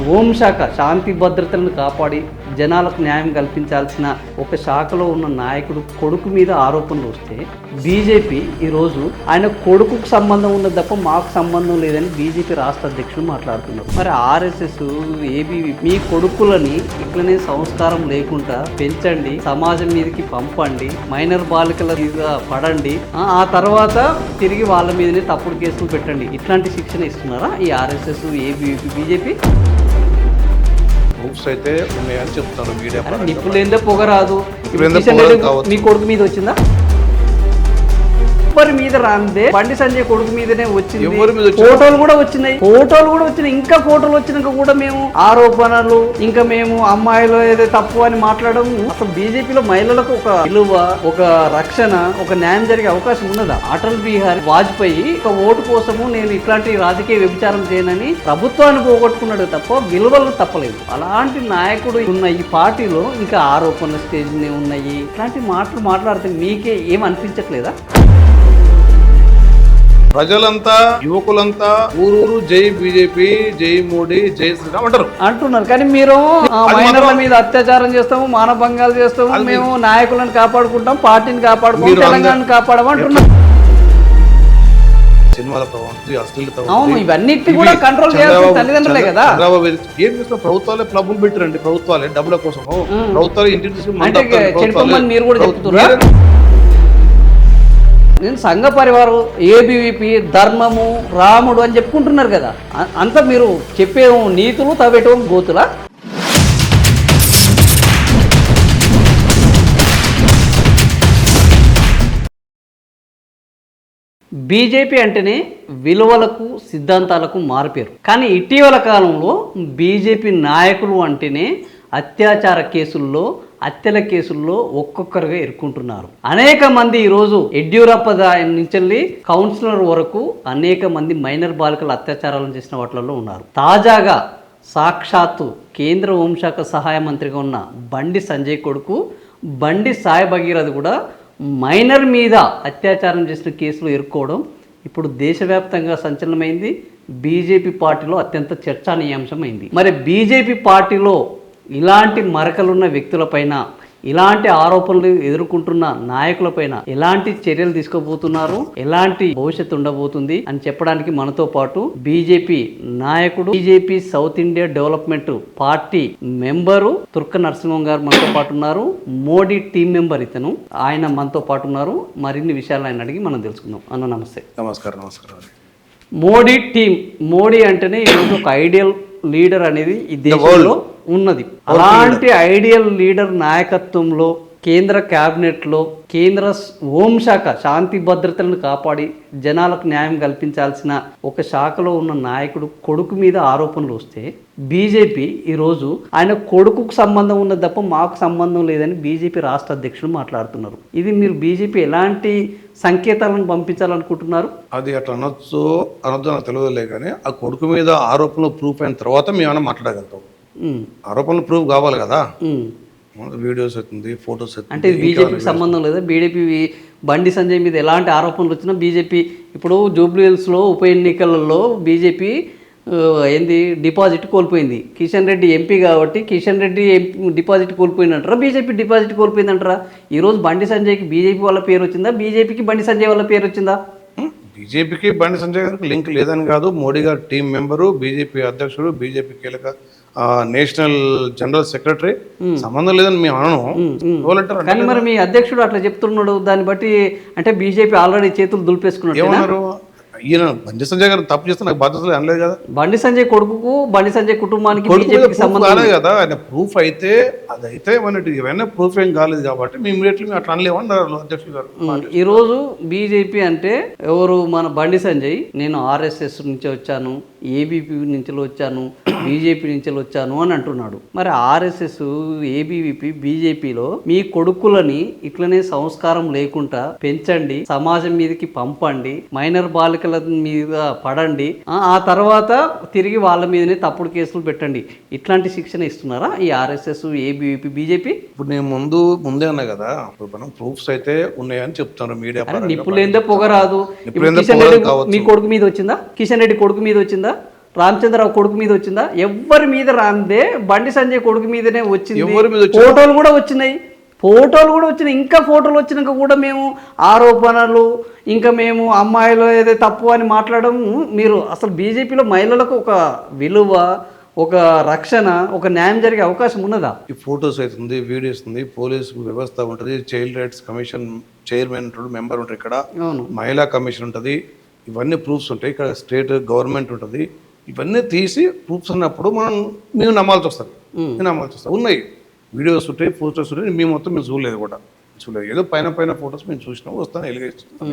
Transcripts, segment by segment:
హోంశాఖ శాంతి భద్రతలను కాపాడి జనాలకు న్యాయం కల్పించాల్సిన ఒక శాఖలో ఉన్న నాయకుడు కొడుకు మీద ఆరోపణలు వస్తే బీజేపీ ఈరోజు ఆయన కొడుకుకు సంబంధం ఉన్నది తప్ప మాకు సంబంధం లేదని బీజేపీ రాష్ట్ర అధ్యక్షులు మాట్లాడుతున్నారు. మరి ఆర్ఎస్ఎస్ ఏబీవీ మీ కొడుకులని ఇట్లనే సంస్కారం లేకుండా పెంచండి, సమాజం మీదకి పంపండి, మైనర్ బాలికల మీద పడండి, ఆ తర్వాత తిరిగి వాళ్ళ మీదనే తప్పుడు కేసులు పెట్టండి, ఇట్లాంటి శిక్షణ ఇస్తున్నారా ఈ ఆర్ఎస్ఎస్ ఏబీవీ బీజేపీ? ప్రూఫ్స్ అయితే ఉన్నాయని చెప్తాను మీడియా. నిప్పులు ఏందో పొగరాదు. మీ కొడుకు మీద వచ్చిందా? ఎవరి మీద రాందే బండి సంజయ్ కొడుకు మీదనే వచ్చింది. ఫోటోలు కూడా వచ్చినాయి, ఇంకా ఫోటోలు వచ్చినాక కూడా మేము ఆరోపణలు, ఇంకా మేము అమ్మాయిలు ఏదో తప్పు అని మాట్లాడము. అసలు బీజేపీలో మహిళలకు ఒక విలువ, ఒక రక్షణ, ఒక న్యాయం జరిగే అవకాశం ఉన్నదా? అటల్ బిహారీ వాజ్పేయి ఒక ఓటు కోసము నేను ఇట్లాంటి రాజకీయ వ్యభిచారం చేయనని ప్రభుత్వాన్ని పోగొట్టుకున్నాడు తప్ప విలువలు తప్పలేదు. అలాంటి నాయకుడు ఉన్న ఈ పార్టీలో ఇంకా ఆరోపణల స్టేజ్ ఉన్నాయి. ఇట్లాంటి మాటలు మాట్లాడితే మీకే ఏం అనిపించట్లేదా? ప్రజలంతా, యువకులంతా ఊరూరు జై బీజేపీ, జై మోడీ, జై శ్రీరామ్ అంటున్నారు. కానీ మీరు మహిళల మీద అత్యాచారం చేస్తాము, మానభంగాలు చేస్తాము, మేము నాయకులను కాపాడుకుంటాం, పార్టీని కాపాడుకుంటాం, తెలంగాణను కాపాడమంటున్నాం. సినిమాల ప్రభావం, అశ్లీలత, అవును, ఇవన్నిటి కూడా కంట్రోల్ చేయాల్సిన తల్లిదండ్రులే కదా. ఏం చేస్తున్నా ప్రభుత్వాలే క్లబ్బులు పెట్టారండి, ప్రభుత్వాలే డబ్బుల కోసం, ప్రభుత్వాలు ఇంటికి మీరు కూడా చెప్తున్నారు. నేను సంఘ పరివారం, ఏబీవీపీ, ధర్మము, రాముడు అని చెప్పుకుంటున్నారు కదా, అంతా మీరు చెప్పే నీతులు తవ్వేటం గోతులా? బీజేపీ అంటేనే విలువలకు, సిద్ధాంతాలకు మారిపోయారు. కానీ ఇటీవల కాలంలో బీజేపీ నాయకులు అంటేనే అత్యాచార కేసుల్లో, హత్యల కేసుల్లో ఒక్కొక్కరుగా ఇరుక్కుంటున్నారు. అనేక మంది ఈరోజు యడ్యూరప్ప నుంచి కౌన్సిలర్ వరకు అనేక మంది మైనర్ బాలికల అత్యాచారాలను చేసిన వాటిలో ఉన్నారు. తాజాగా సాక్షాత్తు కేంద్ర హోంశాఖ సహాయ మంత్రిగా ఉన్న బండి సంజయ్ కొడుకు బండి సాయి భగీరథ్ కూడా మైనర్ మీద అత్యాచారం చేసిన కేసులు ఇరుక్కోవడం ఇప్పుడు దేశవ్యాప్తంగా సంచలనమైంది. బీజేపీ పార్టీలో అత్యంత చర్చానీయాంశమైంది. మరి బీజేపీ పార్టీలో ఇలాంటి మరకలున్న వ్యక్తులపైన, ఇలాంటి ఆరోపణలు ఎదుర్కొంటున్న నాయకులపైన ఎలాంటి చర్యలు తీసుకోబోతున్నారు, ఎలాంటి భవిష్యత్తు ఉండబోతుంది అని చెప్పడానికి మనతో పాటు బీజేపీ నాయకుడు, BJP south India development party member Turka Narasimham గారు మనతో పాటు ఉన్నారు. మోడీ టీం మెంబర్ ఇతను, ఆయన మనతో పాటు ఉన్నారు. మరిన్ని విషయాలు ఆయన అడిగి మనం తెలుసుకుందాం. అన్న నమస్తే. నమస్కారం. మోడీ టీం, మోడీ అంటేనే ఈరోజు ఒక ఐడియల్ లీడర్ అనేది ఈ దేశంలో ఉన్నది. అలాంటి ఐడియల్ లీడర్ నాయకత్వంలో కేంద్ర క్యాబినెట్లో కేంద్ర హోంశాఖ శాంతి భద్రతలను కాపాడి జనాలకు న్యాయం కల్పించాల్సిన ఒక శాఖలో ఉన్న నాయకుడు కొడుకు మీద ఆరోపణలు వస్తే బీజేపీ ఈరోజు ఆయన కొడుకుకు సంబంధం ఉన్నది తప్ప మాకు సంబంధం లేదని బీజేపీ రాష్ట్ర అధ్యక్షులు మాట్లాడుతున్నారు. ఇది మీరు బీజేపీ ఎలాంటి సంకేతాలను పంపించాలనుకుంటున్నారు? అది అట్లా అనొద్దు నాకు తెలియదులే, కానీ ఆ కొడుకు మీద ఆరోపణలు ప్రూఫ్ అయిన తర్వాత మేమైనా మాట్లాడగలుగుతాం. ఆరోపణలు ప్రూఫ్ కావాలి కదా, వీడియోస్ అవుతుంది, ఫొటోస్ అవుతుంది. అంటే బీజేపీకి సంబంధం లేదా? బీజేపీ బండి సంజయ్ మీద ఎలాంటి ఆరోపణలు వచ్చినా బీజేపీ ఇప్పుడు జూబ్లీ హిల్స్లో ఉప ఎన్నికలలో బీజేపీ డిపాజిట్ కోల్పోయింది. కిషన్ రెడ్డి ఎంపీ కాబట్టి కిషన్ రెడ్డి డిపాజిట్ కోల్పోయిందంటారా, బీజేపీ డిపాజిట్ కోల్పోయిందంటారా? ఈరోజు బండి సంజయ్కి బీజేపీ వాళ్ళ పేరు వచ్చిందా, బీజేపీకి బండి సంజయ్ వాళ్ళ పేరు వచ్చిందా? బీజేపీకి బండి సంజయ్ గారికి లింక్ లేదని కాదు. మోడీ గారు టీం మెంబరు, బీజేపీ అధ్యక్షుడు, బీజేపీ కీలక నేషనల్ జనరల్ సెక్రటరీ, సంబంధం లేదని మేము అనను. కానీ మరి మీ అధ్యక్షుడు అట్లా చెప్తున్నాడు, దాన్ని బట్టి అంటే బీజేపీ ఆల్రెడీ చేతులు దులిపేసుకున్నాడు. ఏమన్నారు? ఈయన బండి సంజయ్ గారు తప్పు చేస్తే నాకు బాధ్యతలు అనలేదు కదా. బండి సంజయ్ కొడుకు, బండి సంజయ్ కుటుంబానికి సంబంధం కాలేదు కదా. ఆయన ప్రూఫ్ అయితే అదైతే ఇవన్నీ ప్రూఫ్ ఏం కాలేదు కాబట్టి మేము ఇమీడియట్లీ అట్లా అనలేమన్నారు అధ్యక్షుడు గారు. ఈరోజు బీజేపీ అంటే ఎవరు? మన బండి సంజయ్, నేను ఆర్ఎస్ఎస్ నుంచి వచ్చాను, ఏబీపీ నుంచి వచ్చాను, బీజేపీ నుంచి వచ్చాను అని అంటున్నాడు. మరి ఆర్ఎస్ఎస్, ఏబీవీపీ, బీజేపీలో మీ కొడుకులని ఇట్లనే సంస్కారం లేకుండా పెంచండి, సమాజం మీదకి పంపండి, మైనర్ బాలికల మీద పడండి, ఆ తర్వాత తిరిగి వాళ్ళ మీదనే తప్పుడు కేసులు పెట్టండి, ఇట్లాంటి శిక్షణ ఇస్తున్నారా ఈ ఆర్ఎస్ఎస్, ఏబీవీపీ, బీజేపీ? ఇప్పుడు నేను ముందే అన్నా కదా, మనం ప్రూఫ్స్ అయితే ఉన్నాయని చెప్తాను మీడియా. నిప్పులు ఏందో పొగరాదు. మీ కొడుకు మీద వచ్చిందా? కిషన్ రెడ్డి కొడుకు మీద వచ్చిందా? రామచంద్రరావు కొడుకు మీద వచ్చిందా? ఎవ్వరి మీద రాందే బండి సంజయ్ కొడుకు మీదనే వచ్చింది. ఎవరి మీద వచ్చింది? ఫోటోలు కూడా వచ్చినాయి. ఇంకా ఫోటోలు వచ్చినాక కూడా మేము ఆరోపణలు, ఇంకా మేము అమ్మాయిలు ఏదో తప్పు అని మాట్లాడడం. మీరు అసలు బీజేపీలో మహిళలకు ఒక విలువ, ఒక రక్షణ, ఒక న్యాయం జరిగే అవకాశం ఉన్నదా? ఈ ఫొటోస్ అవుతుంది, వీడియోస్ ఉంది, పోలీసు వ్యవస్థ ఉంటుంది, చైల్డ్ రైట్స్ కమిషన్ చైర్మన్ ఉంటాడు, మెంబర్ ఉంటారు, ఇక్కడ అవును, మహిళా కమిషన్ ఉంటుంది, ఇవన్నీ ప్రూఫ్స్ ఉంటాయి, ఇక్కడ స్టేట్ గవర్నమెంట్ ఉంటుంది. ఇవన్నీ తీసి ప్రూఫ్స్ ఉన్నప్పుడు మేము నమ్మాల్సి వస్తుంది. ఉన్నాయి వీడియోస్ ఉంటాయి, పోస్టర్స్ ఉంటాయి, మేము చూడలేదు కూడా, ఏదో పైన ఫొటోస్ మేము చూసినాము, వస్తాను ఎలిగేస్తాం.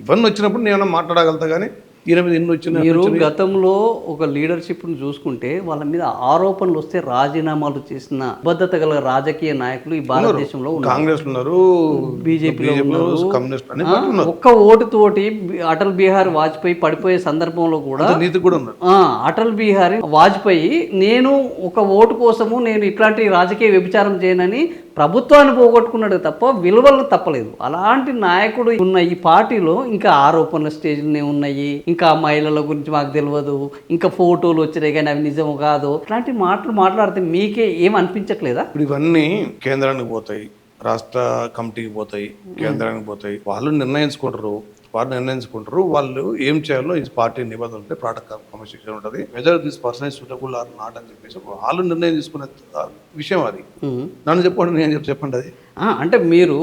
ఇవన్నీ వచ్చినప్పుడు నేను మాట్లాడగలుగుతా, కానీ ఈయన మీద ఎన్ని వచ్చిన మీరు గతంలో ఒక లీడర్షిప్ను చూసుకుంటే వాళ్ళ మీద ఆరోపణలు వస్తే రాజీనామాలు చేసిన నిబద్ధత గల రాజకీయ నాయకులు ఈ భారతదేశంలో ఉన్నారు. కాంగ్రెస్ ఉన్నారు, బీజేపీలో ఉన్నారు, కమ్యూనిస్ట్. ఒక్క ఓటుతోటి అటల్ బిహారీ వాజ్పేయి పడిపోయే సందర్భంలో కూడా నీతి కూడా ఉన్నారు. అటల్ బిహారీ వాజ్పేయి నేను ఒక ఓటు కోసము నేను ఇట్లాంటి రాజకీయ వ్యభిచారం చేయనని ప్రభుత్వాన్ని పోగొట్టుకున్నాడు తప్ప విలువలు తప్పలేదు. అలాంటి నాయకుడు ఉన్న ఈ పార్టీలో ఇంకా ఆరోపణల స్టేజ్లోనే ఉన్నాయి, ఇంకా మహిళల గురించి మాకు తెలియదు, ఇంకా ఫోటోలు వచ్చినాయి కానీ అవి నిజం కాదు, ఇట్లాంటి మాటలు మాట్లాడితే మీకే ఏం అనిపించట్లేదా? ఇప్పుడు ఇవన్నీ కేంద్రానికి పోతాయి, రాష్ట్ర కమిటీకి పోతాయి, కేంద్రానికి పోతాయి, వాళ్ళు నిర్ణయించుకుంటారు. వాళ్ళు ఏం చేయాలో ఈ పార్టీ నిబంధనలు ఉంటే ప్రాడక్ట్ కమిషన్ ఉంటుంది, whether this person is suitable or not అని చెప్పేసి వాళ్ళు నిర్ణయం తీసుకునే విషయం అది. నన్ను చెప్పండి, నేను చెప్పండి అది. అంటే మీరు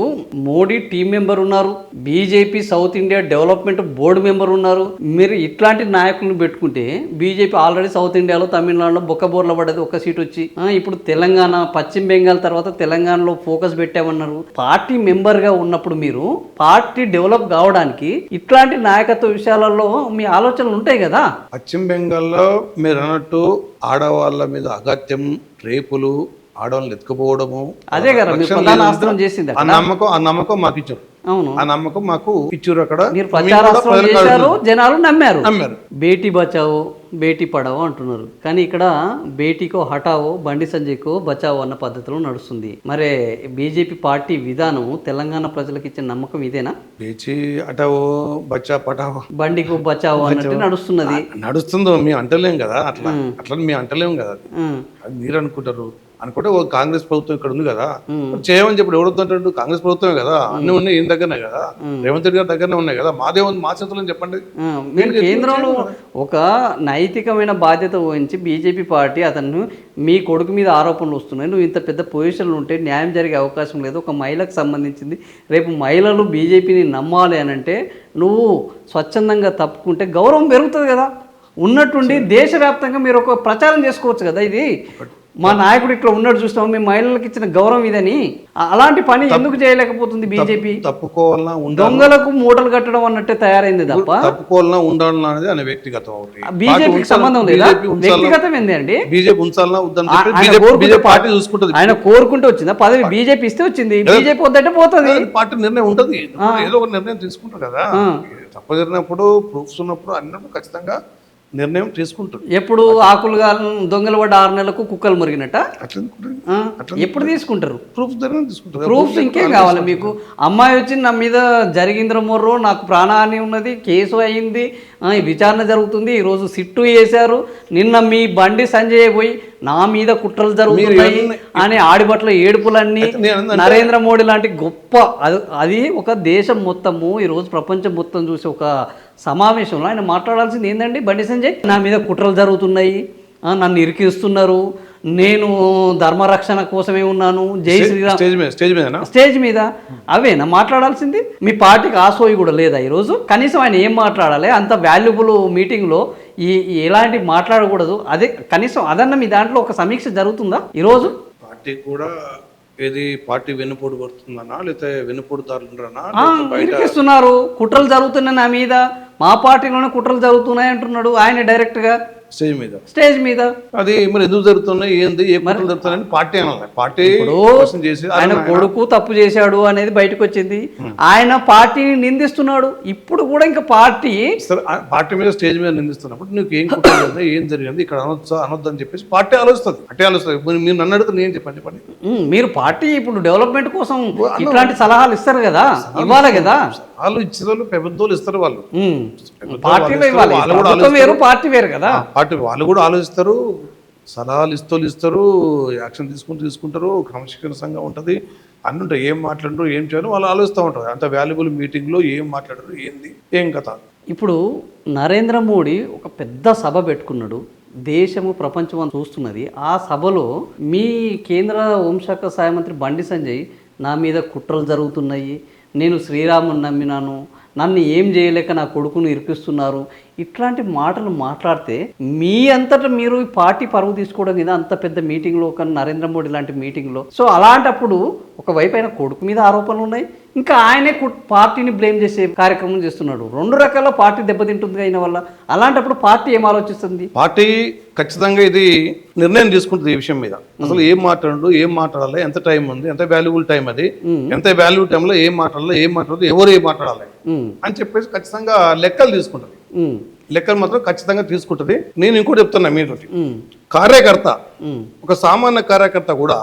మోడీ టీం మెంబర్ ఉన్నారు, BJP south India development board member ఉన్నారు. మీరు ఇట్లాంటి నాయకులను పెట్టుకుంటే బీజేపీ ఆల్రెడీ సౌత్ ఇండియాలో తమిళనాడులో బొక్కబోర్ల పడ్డది, ఒక్క సీట్ వచ్చి. ఇప్పుడు తెలంగాణ, పశ్చిమ బెంగాల్ తర్వాత తెలంగాణలో ఫోకస్ పెట్టామన్నారు. పార్టీ మెంబర్గా ఉన్నప్పుడు మీరు పార్టీ డెవలప్ కావడానికి ఇట్లాంటి నాయకత్వ విషయాలలో మీ ఆలోచనలు ఉంటాయి కదా. పశ్చిమ బెంగాల్లో మీరు అన్నట్టు ఆడవాళ్ళ మీద అగత్యం, రేపులు, ఆడవాళ్ళని ఎత్తుకుపోవడము, అదే కదా ప్రధాన చేసింది. ఆ నమ్మకం మాకు ఇచ్చారు. అవును, ఆ నమ్మకం మాకు ఇచ్చారు. అక్కడ మీరు ప్రచారాస్త్రం చేశారు, జనాలు నమ్మారు. బేటీ బచావో బేటీ పడావో అంటున్నారు, కానీ ఇక్కడ బేటీకో హటావో, బండి సంజయ్కో బచావో అన్న పద్ధతిలో నడుస్తుంది. మరి బీజేపీ పార్టీ విధానం తెలంగాణ ప్రజలకు ఇచ్చిన నమ్మకం ఇదేనా? బేచి హటావో, బచ్చా పటావో, బండికో బచావో అన్నట్టు నడుస్తుందో మేము అంటలేం కదా. అట్లా మేము అంటలేం కదా, అది మీరు అనుకుంటే ఓ కాంగ్రెస్ ప్రభుత్వం ఇక్కడ ఉంది కదా, చేయమని చెప్పి ఎవడొద్దంటాడు? కాంగ్రెస్ ప్రభుత్వమే కదా, అన్ని ఉన్నాయి ఈయన దగ్గరనే కదా, రేవంత్ రెడ్డి గారి దగ్గరనే ఉన్నాయి కదా, మా చేతుల్లో చెప్పండి. మీరు కేంద్రంలో ఒక నైతికమైన బాధ్యత వహించి బీజేపీ పార్టీ అతను మీ కొడుకు మీద ఆరోపణలు వస్తున్నాయి, నువ్వు ఇంత పెద్ద పొజిషన్లు ఉంటే న్యాయం జరిగే అవకాశం లేదు, ఒక మహిళకు సంబంధించింది, రేపు మహిళలు బీజేపీని నమ్మాలి అని అంటే నువ్వు స్వచ్ఛందంగా తప్పుకుంటే గౌరవం పెరుగుతుంది కదా. ఉన్నట్టుండి దేశవ్యాప్తంగా మీరు ఒక ప్రచారం చేసుకోవచ్చు కదా. ఇది మా నాయకుడు ఇట్లా ఉన్నాడు చూస్తాము, మేము మహిళలకు ఇచ్చిన గౌరవం ఇదని. అలాంటి పని ఎందుకు చేయలేకపోతుంది బీజేపీ? తప్పుకోవాలన్నా దొంగలకు మూటలు కట్టడం అన్నట్టే తయారైంది తప్ప తప్పుకోవాలన్నా ఉండాలన్నా అనేది ఆయన వ్యక్తిగతం. బీజేపీకి సంబంధం లేదా? వ్యక్తిగతం ఏంది అండి? బీజేపీ ఉంచాలన్నా పార్టీ చూసుకుంటుంది. ఆయన కోరుకుంటూ వచ్చిందా పదవి? బీజేపీ ఇస్తే వచ్చింది, బీజేపీ వద్దంటే పోతుంది. పార్టీ నిర్ణయం ఉంటుంది, ఏదో ఒక నిర్ణయం తీసుకుంటారు కదా. తప్పు జరిగినప్పుడు, ప్రూఫ్స్ ఉన్నప్పుడు, అన్నప్పుడు ఖచ్చితంగా నిర్ణయం తీసుకుంటారు. ఎప్పుడు ఆకులు దొంగలు పడ్డ 6 నెలలకు కుక్కలు మురిగినట్ట ఎప్పుడు తీసుకుంటారు? ప్రూఫ్స్ ఇంకేం కావాలి మీకు? అమ్మాయి వచ్చి నా మీద జరిగింద్ర మొర్రో, నాకు ప్రాణహాని ఉన్నది, కేసు అయింది, విచారణ జరుగుతుంది, ఈరోజు సిట్టు వేశారు, నిన్న మీ బండి సంజయ్ పోయి నా మీద కుట్రలు జరుగుతున్నాయి అని ఆడిబట్ల ఏడుపులన్నీ, నరేంద్ర మోడీ లాంటి గొప్ప అది ఒక దేశం మొత్తము ఈరోజు ప్రపంచం మొత్తం చూసి ఒక సమావేశంలో ఆయన మాట్లాడాల్సింది ఏంటండి? బండి సంజయ్ నా మీద కుట్రలు జరుగుతున్నాయి, నన్ను ఇరికిస్తున్నారు, నేను ధర్మరక్షణ కోసమే ఉన్నాను, జై శ్రీరామ్ స్టేజ్ మీద అవేనా మాట్లాడాల్సింది? మీ పార్టీకి ఆసోయి కూడా లేదా ఈరోజు? కనీసం ఆయన ఏం మాట్లాడాలి? అంత వాల్యుబుల్ మీటింగ్లో ఎలాంటి మాట్లాడకూడదు, అదే కనీసం అదన్న మీ దాంట్లో ఒక సమీక్ష జరుగుతుందా ఈరోజు? పార్టీ కూడా ఏది పార్టీ వెన్నుపోటు పడుతుందన్నా, లేకపోతే వెన్నుపోటుదారులన్నా ఇరికిస్తున్నారు, కుట్రలు జరుగుతున్నాయి నా మీద, మా పార్టీలోనే కుట్రలు జరుగుతున్నాయి అంటున్నాడు ఆయన డైరెక్ట్గా స్టేజ్ మీద. అది మరి ఎందుకు జరుగుతున్నాయి, ఏంది, ఏ కుట్రలు జరుగుతున్నాయని పార్టీ అనాలి. పార్టీ ఆయన కొడుకు తప్పు చేశాడు అనేది బయటకు వచ్చింది, ఆయన పార్టీని నిందిస్తున్నాడు. ఇప్పుడు కూడా ఇంకా పార్టీ మీద స్టేజ్ మీద నిందిస్తున్నప్పుడు నీకు ఏం కుట్ర, ఏం జరిగింది, ఇక్కడ అనొద్దని చెప్పేసి పార్టీ ఆలోచిస్తుంది. మీరు నన్ను అడుగుతుంది ఏం చెప్పండి. మీరు పార్టీ ఇప్పుడు డెవలప్మెంట్ కోసం ఇట్లాంటి సలహాలు ఇస్తారు కదా, ఇవ్వాలి కదా. వాళ్ళు ఇచ్చేవాళ్ళు ప్రభుత్వాలు ఇస్తారు, వాళ్ళు పార్టీలో ఇవ్వాలి, ప్రభుత్వం వేరు పార్టీ వేరు కదా. పార్టీ వాళ్ళు కూడా ఆలోచిస్తారు, సలహాలు ఇస్తారు, యాక్షన్ తీసుకుంటారు, క్రమశిక్షణ ఉంటుంది, అన్నీ ఉంటాయి. ఏం మాట్లాడరు, ఏం చేయాలో వాళ్ళు ఆలోచిస్తూ ఉంటారు. అంత వాల్యుబుల్ మీటింగ్లో ఏం మాట్లాడరు, ఏంది ఏం కథ. ఇప్పుడు నరేంద్ర మోడీ ఒక పెద్ద సభ పెట్టుకున్నాడు, దేశము ప్రపంచం చూస్తున్నది. ఆ సభలో మీ కేంద్ర హోంశాఖ సహాయ మంత్రి బండి సంజయ్ నా మీద కుట్రలు జరుగుతున్నాయి, నేను శ్రీరాముని నమ్మినాను, నన్ను ఏం చేయలేక నా కొడుకును ఇరికిస్తున్నారు, ఇట్లాంటి మాటలు మాట్లాడితే మీ అంతటా మీరు ఈ పార్టీ పరువు తీసుకోవడం మీద అంత పెద్ద మీటింగ్లో, ఒక నరేంద్ర మోడీ లాంటి మీటింగ్లో. సో అలాంటప్పుడు ఒకవైపు ఆయన కొడుకు మీద ఆరోపణలు ఉన్నాయి, ఇంకా ఆయనే పార్టీని బ్లేమ్ చేసే కార్యక్రమం చేస్తున్నాడు. రెండు రకాల పార్టీ దెబ్బతింటుంది అయిన వల్ల. అలాంటప్పుడు పార్టీ ఏం ఆలోచిస్తుంది? పార్టీ ఖచ్చితంగా ఇది నిర్ణయం తీసుకుంటుంది ఈ విషయం మీద. అసలు ఏం మాట్లాడు, ఏం మాట్లాడాలి, ఎంత టైం ఉంది, ఎంత వాల్యుబుల్ టైం అది, ఎంత వాల్యుబుల్ టైంలో ఏం మాట్లాడాలి, ఏం మాట్లాడదు, ఎవరు ఏం మాట్లాడాలి అని చెప్పేసి ఖచ్చితంగా లెక్కలు తీసుకుంటుంది. లెక్కలు మాత్రం ఖచ్చితంగా తీసుకుంటుంది. నేను ఇంకోటి చెప్తున్నా మీతోటి, కార్యకర్త, ఒక సామాన్య కార్యకర్త కూడా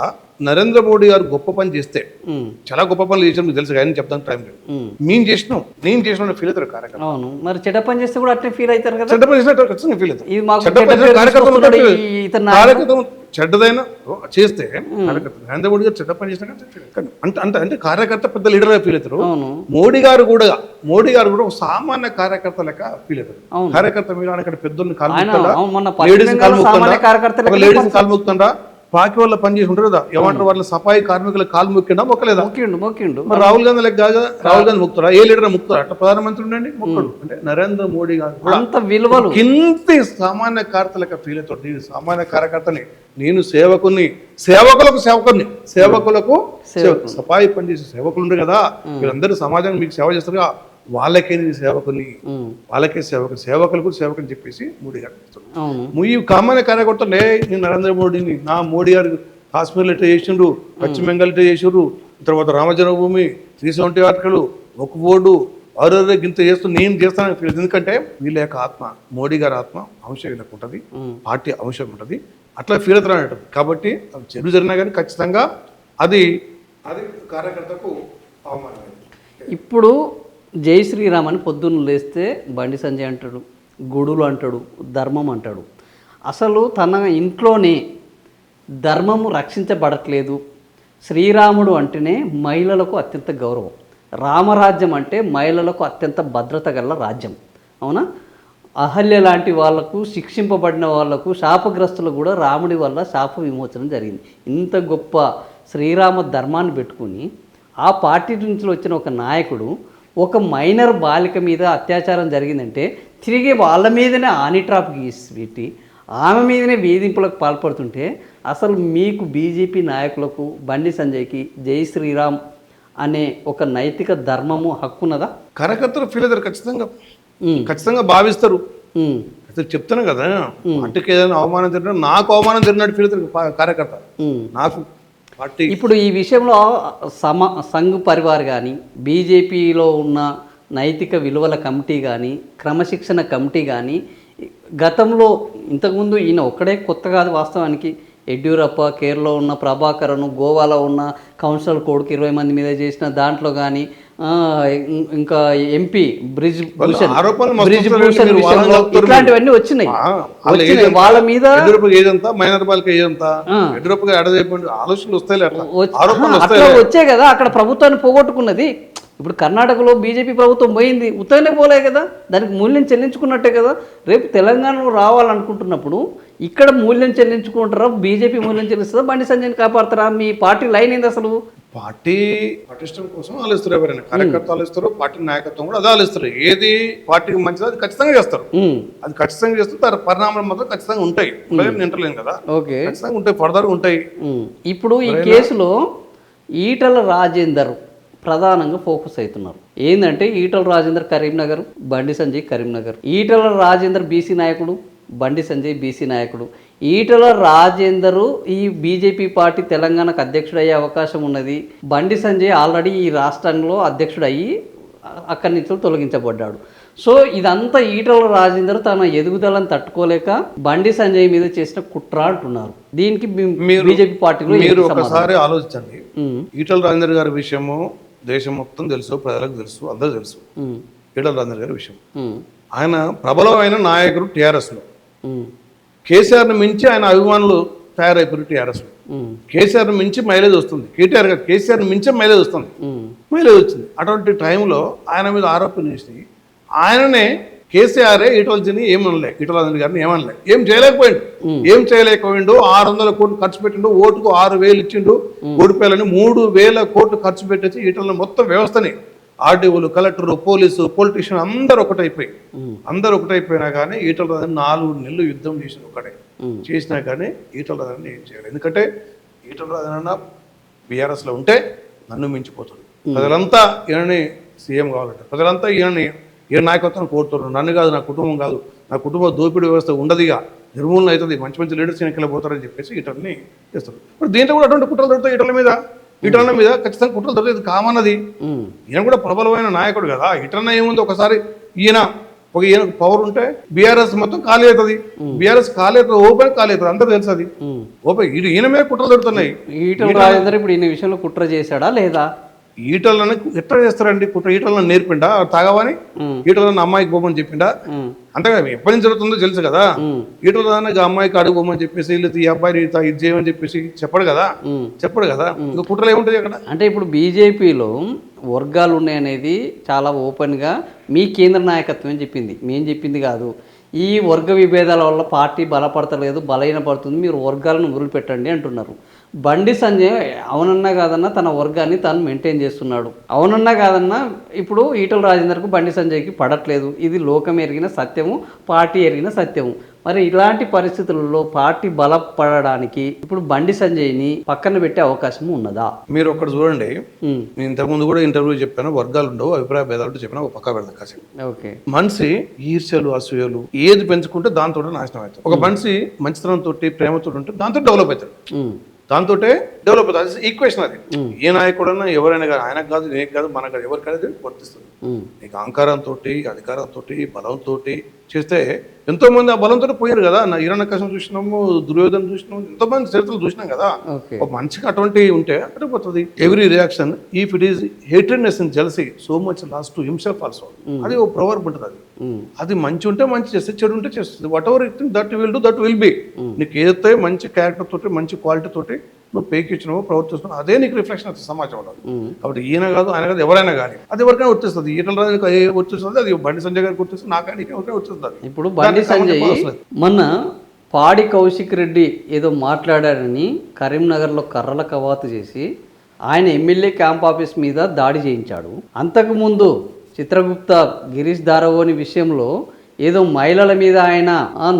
నరేంద్ర మోడీ గారు గొప్ప పని చేస్తే, చాలా గొప్ప పనులు చేసిన మీకు తెలుసు, ఆయన చెప్తాను టైం లేదు, నేను చేసిన ఫీల్ అవుతారు కార్యకర్త. అవును, మరి చెడ్డ పని చేస్తే కూడా అట్లే ఫీల్ అవుతారు కదా. చెడ్డ పని చేసినట్టు ఖచ్చితంగా ఫీల్ అవుతారు. కార్యకర్త చెడ్డదైనా చేస్తే నరేంద్ర మోడీ గారు చెడ్డ పని చేసినా అంటే కార్యకర్త పెద్ద లీడర్ గా ఫీల్ అవుతారు. మోడీ గారు కూడా ఒక సామాన్య కార్యకర్త లెక్క ఫీల్ అవుతారు. కార్యకర్త మీద అక్కడ పెద్దోళ్ళని లేడీస్ కాలు ముక్తుండా, పాకి వాళ్ళ పని చేసి ఉంటారు కదా, ఏమంటారు వాళ్ళ సఫాయి కార్మికుల కాలు మొక్కిండా మొక్కలేదా? మొక్కిండు. మరి రాహుల్ గాంధీ లెక్క కాదు, రాహుల్ గాంధీ మొక్కుతారా? ఏ లీడర్ మొక్కుతారు? అట్లా ప్రధానమంత్రి ఉండండి మొక్కడు. అంటే నరేంద్ర మోడీ గారు అంత విలువలు కింది సామాన్య కార్యకర్త లెక్క ఫీల్ అవుతాడు. నేను సామాన్య కార్యకర్తని, నేను సేవకుని, సేవకులకు సఫాయి పనిచేసే సేవకులు ఉండరు కదా, వీళ్ళందరూ సమాజానికి మీకు సేవ చేస్తారు కదా, వాళ్ళకే నేను సేవకుని, వాళ్ళకే సేవకులకు సేవకుని చెప్పేసి మోడీ గారు ఈ కామన్ కార్యకర్తలే నేను నరేంద్ర మోడీని, నా మోడీ గారు కాశ్మీర్లో ఇట్లా చేసిండ్రు, పశ్చిమ బెంగాల్ ఇట్లా చేసిండ్రు, తర్వాత రామజన్మభూమి 370 ఆర్టికల్, ఒక బోర్డు ఆరోగ్య గింత చేస్తూ నేను చేస్తానని ఫీల్. ఎందుకంటే వీళ్ళ యొక్క ఆత్మ, మోడీ గారి ఆత్మ అంశం వీళ్ళకి ఉంటుంది, పార్టీ అంశం ఉంటుంది, అట్లా ఫీల్ అవుతారు అన్నట్టు. కాబట్టి చెడు జరిగినా కానీ ఖచ్చితంగా అది కార్యకర్తకు అవమానం. ఇప్పుడు జై శ్రీరామ్ అని పొద్దున్న లేస్తే బండి సంజయ్ అంటాడు, గుడులు అంటాడు, ధర్మం అంటాడు. అసలు తన ఇంట్లోనే ధర్మము రక్షించబడట్లేదు. శ్రీరాముడు అంటేనే మహిళలకు అత్యంత గౌరవం, రామరాజ్యం అంటే మహిళలకు అత్యంత భద్రత గల రాజ్యం. అవునా? అహల్య లాంటి వాళ్లకు, శిక్షింపబడిన వాళ్లకు, శాపగ్రస్తులకు కూడా రాముడి వల్ల శాప విమోచనం జరిగింది. ఇంత గొప్ప శ్రీరామ ధర్మాన్ని పెట్టుకుని ఆ పార్టీ నుంచి వచ్చిన ఒక నాయకుడు ఒక మైనర్ బాలిక మీద అత్యాచారం జరిగిందంటే తిరిగి వాళ్ళ మీదనే ఆనిట్రాప్ గీసి ఆమె మీదనే వేధింపులకు పాల్పడుతుంటే అసలు మీకు బీజేపీ నాయకులకు, బండి సంజయ్కి జై శ్రీరామ్ అనే ఒక నైతిక ధర్మము హక్కున్నదా? కార్యకర్తలు ఫీల్ అవుతారు, ఖచ్చితంగా భావిస్తారు. అసలు చెప్తాను కదా, పార్టీకి ఏదైనా అవమానం జరిగినా నాకు అవమానం జరిగినట్టు ఫీల్ అవుతారు కార్యకర్త. నాకు ఇప్పుడు ఈ విషయంలో సంఘ్ పరివార్ కానీ, బీజేపీలో ఉన్న నైతిక విలువల కమిటీ కానీ, క్రమశిక్షణ కమిటీ కానీ, గతంలో ఇంతకుముందు ఈయన ఒక్కడే కొత్త కాదు వాస్తవానికి, యడ్యూరప్ప, కేరళలో ఉన్న ప్రభాకరను, గోవాలో ఉన్న కౌన్సిలర్ కోడ్కి 20 మంది మీద చేసిన దాంట్లో కానీ, ఇంకా ఎంపీ బ్రిజ్ భూషణ్ ఇట్లాంటివన్నీ వచ్చినాయి. వాళ్ళ మీద ఆలోచనలు వచ్చాయి కదా, అక్కడ ప్రభుత్వాన్ని పోగొట్టుకున్నది. ఇప్పుడు కర్ణాటకలో బీజేపీ ప్రభుత్వం పోయింది, ఉత్తగానే పోలే కదా, దానికి మూల్యం చెల్లించుకున్నట్టే కదా. రేపు తెలంగాణలో రావాలనుకుంటున్నప్పుడు ఇక్కడ మూల్యం చెల్లించుకుంటారా, బీజేపీ మూల్యం చెల్లిస్తుందా, బండి సంజయ్ని కాపాడతారా? మీ పార్టీ లైన్ ఏంది అసలు? పార్టీ పటిష్టం కోసం ఆలోచిస్తారు, ఎవరైనా కార్యకర్త ఆలోచిస్తారు, పార్టీ నాయకత్వం కూడా అదే ఆలోచిస్తారు. ఏది పార్టీకి మంచిది అది ఖచ్చితంగా చేస్తారు, అది ఖచ్చితంగా చేస్తారు. దాని పరిణామాలు మాత్రం ఖచ్చితంగా ఉంటాయి, నింటలేను కదా, ఖచ్చితంగా ఉంటాయి, ఫర్దర్ ఉంటాయి. ఇప్పుడు ఈ కేసులో ఈటల రాజేందర్ ప్రధానంగా ఫోకస్ అవుతున్నారు. ఏంటంటే ఈటల రాజేందర్ కరీంనగర్, బండి సంజయ్ కరీంనగర్. ఈటల రాజేందర్ బీసీ నాయకుడు, బండి సంజయ్ బీసీ నాయకుడు. ఈటల రాజేందరు ఈ బీజేపీ పార్టీ తెలంగాణకు అధ్యక్షుడు అయ్యే అవకాశం ఉన్నది. బండి సంజయ్ ఆల్రెడీ ఈ రాష్ట్రంలో అధ్యక్షుడు అయ్యి అక్కడి నుంచి తొలగించబడ్డాడు. సో ఇదంతా ఈటల రాజేందర్ తన ఎదుగుదలను తట్టుకోలేక బండి సంజయ్ మీద చేసిన కుట్ర అంటున్నారు. దీనికి బీజేపీ పార్టీలో మీరు ఒకసారి ఆలోచించండి. ఈటల రాజేందర్ గారి విషయము దేశం మొత్తం తెలుసు, ప్రజలకు తెలుసు, అందరూ తెలుసు. ఈటల రాజేందర్ గారి విషయం, ఆయన ప్రబలమైన నాయకుడు టీఆర్ఎస్లో, కేసీఆర్ని మించి ఆయన అభిమానులు తయారైపోయారు టీఆర్ఎస్లో. కేసీఆర్ని మించి మైలేజ్ వస్తుంది, కేటీఆర్ గారు కేసీఆర్ని మించే మైలేజ్ వస్తుంది, మైలేజ్ వచ్చింది. అటువంటి టైంలో ఆయన మీద ఆరోపణ చేసి ఆయననే కేసీఆరే ఈటోల్జీని ఏమనలే, ఈటోల్ గారిని ఏమనలే, ఏం చేయలేకపోయిండు. 600 కోట్లు ఖర్చు పెట్టిండు, ఓటుకు 6,000 ఇచ్చిండు, ఓడిపోయాలని 3,000 కోట్లు ఖర్చు పెట్టేసి ఈటోల మొత్తం వ్యవస్థని ఆర్డీఓలు, కలెక్టరు, పోలీసు, పొలిటీషియన్ అందరూ ఒకటైపోయినా కానీ ఈటల రాజన్న 4 నెలలు యుద్ధం చేసినా కానీ ఈటల రాజన్న ఏం చేయాలి. ఎందుకంటే ఈటల రాజన్న బీఆర్ఎస్లో ఉంటే నన్ను మించిపోతాడు. ప్రజలంతా ఈయనని సీఎం కావాలంటే, ప్రజలంతా ఈయన నాయకత్వం కోరుతున్నారు. నన్ను కాదు, నా కుటుంబం కాదు, నా కుటుంబ దోపిడీ వ్యవస్థ ఉండదుగా, నిర్మూలన అవుతుంది, మంచి మంచి లీడర్స్ ఎన్నికలు పోతారని చెప్పేసి ఈటల్ని చేస్తారు. ఇప్పుడు దీంట్లో కూడా అటువంటి కుట్రలు దొరుకుతాయి ఈటల మీద ఖచ్చితంగా కుట్రలు దొరుకుతుంది, కామన్ అది. ఈయన కూడా ప్రబలమైన నాయకుడు కదా. ఈటల ఏముంది, ఒకసారి ఈయనకు పవర్ ఉంటే బీఆర్ఎస్ మొత్తం ఖాళీ అవుతుంది, బీఆర్ఎస్ ఖాళీ అవుతుంది, ఓపెన్ ఖాళీ అవుతుంది, అందరూ తెలుసు అది ఓపెన్. ఈయన మీద కుట్రలు దొరుకుతున్నాయి. ఈటల రాజేందర్ ఇప్పుడు ఈయన విషయంలో కుట్ర చేశాడా లేదా? ఈటలను ఎట్లా చేస్తారండి కుట్ర? ఈటలను నేర్పిండా తాగవని? ఈటలను అమ్మాయికి పోమని చెప్పిండా? అంతేగా ఎప్పటి నుంచి జరుగుతుందో తెలుసు కదా. ఈటలను అమ్మాయికి అడుగు పోమని చెప్పేసి ఈ అబ్బాయిని ఇది చేయమని చెప్పేసి చెప్పడు కదా. ఇంకా కుట్రలు ఏముంటాయి అక్కడ? అంటే ఇప్పుడు బీజేపీలో వర్గాలు ఉన్నాయనేది చాలా ఓపెన్గా మీ కేంద్ర నాయకత్వం చెప్పింది, మేం చెప్పింది కాదు. ఈ వర్గ విభేదాల వల్ల పార్టీ బలపడతలేదు, బలహీనపడుతుంది, మీరు వర్గాలను వదిలిపెట్టండి అంటున్నారు. బండి సంజయ్ అవునన్నా కాదన్నా తన వర్గాన్ని తాను మెయింటైన్ చేస్తున్నాడు. అవునన్నా కాదన్నా ఇప్పుడు ఈటల రాజేందర్కు బండి సంజయ్కి పడట్లేదు. ఇది లోకం ఎరిగిన సత్యము, పార్టీ ఎరిగిన సత్యము. మరి ఇలాంటి పరిస్థితులలో పార్టీ బలపడడానికి ఇప్పుడు బండి సంజయ్ని పక్కన పెట్టే అవకాశం ఉన్నదా? మీరు ఒకటి చూడండి, నేను ఇంతకుముందు కూడా ఇంటర్వ్యూ చెప్పాను, వర్గాలు ఉండవు, అభిప్రాయ భేదాలు చెప్పిన ఒక పక్క పెడతాం కాసేపు. ఓకే, మనిషి ఈర్ష్యలు, అసూయలు ఏది పెంచుకుంటే దాంతో నాశనం అవుతాడు. ఒక మనిషి మంచితనంతో, ప్రేమతో ఉంటే దాంతో డెవలప్ అవుతాడు, దాంతో డెవలప్ అవుతుంది. అది ఈక్వేషన్. అది ఏ నాయకుడన్నా ఎవరైనా కానీ, ఆయనకు కాదు, నీకు కాదు, మనకు కాదు, ఎవరికైనా వర్తిస్తుంది. నీకు అహంకారంతో, అధికారంతో, బలంతో చేస్తే ఎంతో మంది ఆ బలంతో పోయారు కదా. నా హిరణ్యకశిపుని చూసినాము, దుర్యోధన చూసినాము, ఎంతో మంది చరిత్రలు చూసినాం కదా. ఒక మనిషికి అటువంటి ఉంటే అటు పోతుంది. Every reaction if it is hatredness and jealousy so much loss to himself also. అది ఒక ప్రవర్బ్ ఉంటుంది. అది మంచి ఉంటే మంచి చేస్తే, చెడు ఉంటే చేస్తుంది. What ever it that will do, that will be. నీకు ఏదైతే మంచి క్యారెక్టర్ తోటి, మంచి క్వాలిటీ తోటి నువ్వు పేకిచ్చినావో, ప్రవర్తిస్తున్నావు, అదే నీకు రిఫ్లెక్షన్ అవుతుంది సమాజంలో. కాబట్టి ఈయన కాదు, ఆయన కాదు, ఎవరైనా కానీ అది ఎవరికైనా వర్తిస్తుంది. ఈటల రాజుకి వర్తిస్తుంది, అది బండి సంజయ్ గారికి వర్తిస్తుంది, నాకైనా ఎవరికైనా వర్తిస్తుంది. ఇప్పుడు బండి సంజయ్ మొన్న పాడి కౌశిక్ రెడ్డి ఏదో మాట్లాడారని కరీంనగర్లో కర్రల కవాతు చేసి ఆయన ఎమ్మెల్యే క్యాంప్ ఆఫీస్ మీద దాడి చేయించాడు. అంతకుముందు చిత్రగుప్త గిరీష్ దారవోని విషయంలో ఏదో మహిళల మీద ఆయన